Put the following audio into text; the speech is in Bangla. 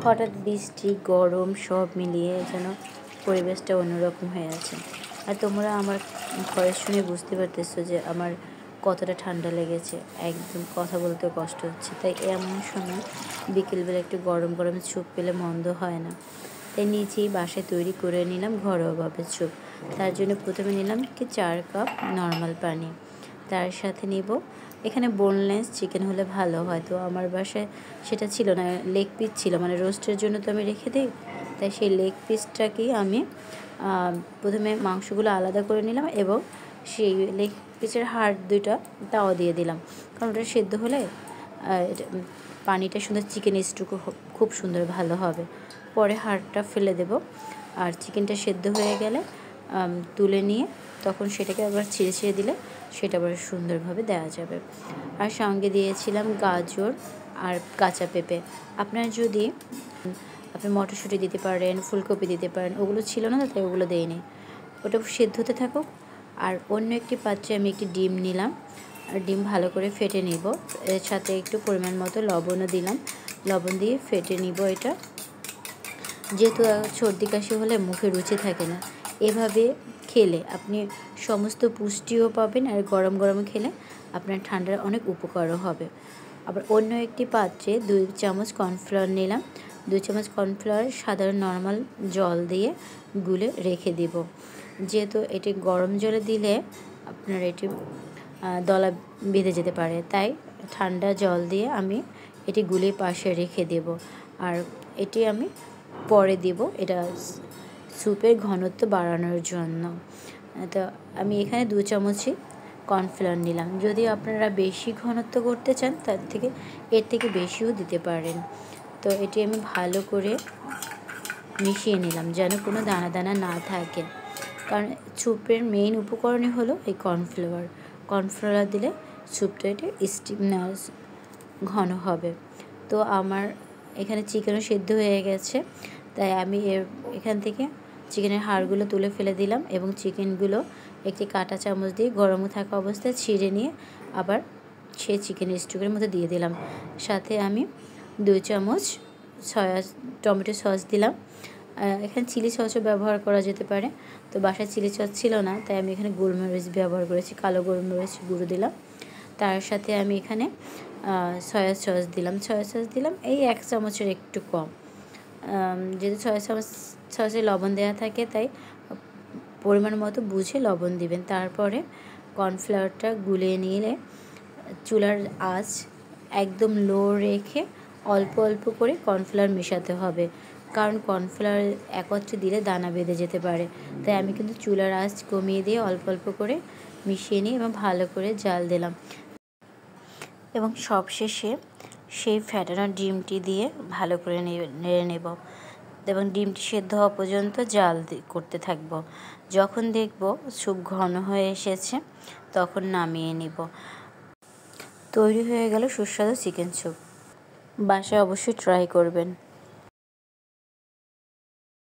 হঠাৎ বৃষ্টি গরম সব মিলিয়ে যেন পরিবেশটা অন্যরকম হয়ে আছে। আর তোমরা আমার ভয়েস শুনে বুঝতে পারতেছো যে আমার কতটা ঠান্ডা লেগেছে, একদম কথা বলতেও কষ্ট হচ্ছে। তাই এমন সময় বিকেলবেলা একটু গরম গরম স্যুপ পেলে মন্দ হয় না। তাই নিজেই বাসায় তৈরি করে নিলাম ঘরোয়াভাবে স্যুপ। তার জন্য প্রথমে নিলাম 4 কাপ নর্মাল পানি, তার সাথে নিব এখানে বোনলেস চিকেন হলে ভালো হয়, তো আমার বাসায় সেটা ছিল না, লেগ পিস ছিল, মানে রোস্টের জন্য তো আমি রেখে দিই। তাই সেই লেগ পিসটাকেই আমি প্রথমে মাংসগুলো আলাদা করে নিলাম এবং সেই লেগ পিসের হাড় দুইটা তাও দিয়ে দিলাম, কারণ ওটা সেদ্ধ হলে পানিটা সুন্দর চিকেন স্টুকো খুব সুন্দর ভালো হবে। পরে হাড়টা ফেলে দেব, আর চিকেনটা সেদ্ধ হয়ে গেলে তুলে নিয়ে তখন সেটাকে আবার ছিঁড়ে ছিঁড়ে দিলে সেটা আবার সুন্দরভাবে দেওয়া যাবে। আর সঙ্গে দিয়েছিলাম গাজর আর কাঁচা পেঁপে। আপনার যদি আপনি মটরশুঁটি দিতে পারেন, ফুলকপি দিতে পারেন, ওগুলো ছিল না, তাই ওগুলো দেয়নি। ওটা সেদ্ধ হতে থাকুক। আর অন্য একটি পাত্রে আমি একটি ডিম নিলাম, আর ডিম ভালো করে ফেটে নিব। এর সাথে একটু পরিমাণ মতো লবণও দিলাম, লবণ দিয়ে ফেটে নিব এটা। যেহেতু সর্দি কাশি হলে মুখে রুচি থাকে না, এভাবে খেলে আপনি সমস্ত পুষ্টিও পাবেন, আর গরম গরম খেলে আপনার ঠান্ডার অনেক উপকারও হবে। আবার অন্য একটি পাত্রে 2 চামচ কর্নফ্লাওয়ার নিলাম। 2 চামচ কর্নফ্লাওয়ার সাধারণ নর্মাল জল দিয়ে গুলে রেখে দিব। যেহেতু এটি গরম জলে দিলে আপনার এটি দলা বেঁধে যেতে পারে, তাই ঠান্ডা জল দিয়ে আমি এটি গুলে পাশে রেখে দেব। আর এটি আমি পরে দিব, এটা স্যুপের ঘনত্ব বাড়ানোর জন্য। তো আমি এখানে 2 চামচই কর্নফ্লাওয়ার নিলাম। যদি আপনারা বেশি ঘনত্ব করতে চান এর থেকে বেশিও দিতে পারেন। তো এটি আমি ভালো করে মিশিয়ে নিলাম যেন কোনো দানা দানা না থাকে, কারণ স্যুপের মেইন উপকরণই হলো এই কর্নফ্লাওয়ার। কর্নফ্লাওয়ার দিলে স্যুপটা এটা ঘন হবে। তো আমার এখানে চিকেনও সেদ্ধ হয়ে গেছে, তাই আমি এখান থেকে চিকেনের হাড়গুলো তুলে ফেলে দিলাম এবং চিকেনগুলো একটি কাঁটা চামচ দিয়ে গরম থাকা অবস্থায় ছিঁড়ে নিয়ে আবার সেই চিকেন স্টুকের মধ্যে দিয়ে দিলাম। সাথে আমি 2 চামচ টমেটো সস দিলাম। এখানে চিলি সসও ব্যবহার করা যেতে পারে, তো বাসায় চিলি সস ছিল না, তাই আমি এখানে গোলমরিচ ব্যবহার করেছি, কালো গোলমরিচ গুঁড়ো দিলাম। তার সাথে আমি এখানে সয়া সস দিলাম এই 1 চামচের একটু কম। যেহেতু সয়া সসে লবণ দেওয়া থাকে, তাই পরিমাণ মতো বুঝে লবণ দিবেন। তারপরে কর্নফ্লাওয়ারটা গুলিয়ে নিলে চুলার আঁচ একদম লো রেখে অল্প অল্প করে কর্নফ্লাওয়ার মেশাতে হবে, কারণ কর্নফ্লাওয়ার একত্রে দিলে দানা বেঁধে যেতে পারে। তাই আমি কিন্তু চুলার আঁচ কমিয়ে দিয়ে অল্প অল্প করে মিশিয়ে নিই এবং ভালো করে জাল দিলাম। এবং সবশেষে সেই ফ্যাটানো ডিমটি দিয়ে ভালো করে নেড়ে নেব এবং ডিমটি সেদ্ধ হওয়া পর্যন্ত জাল করতে থাকব। যখন দেখব স্যুপ ঘন হয়ে এসেছে তখন নামিয়ে নিব। তৈরি হয়ে গেল সুস্বাদু চিকেন স্যুপ। বাসায় অবশ্যই ট্রাই করবেন।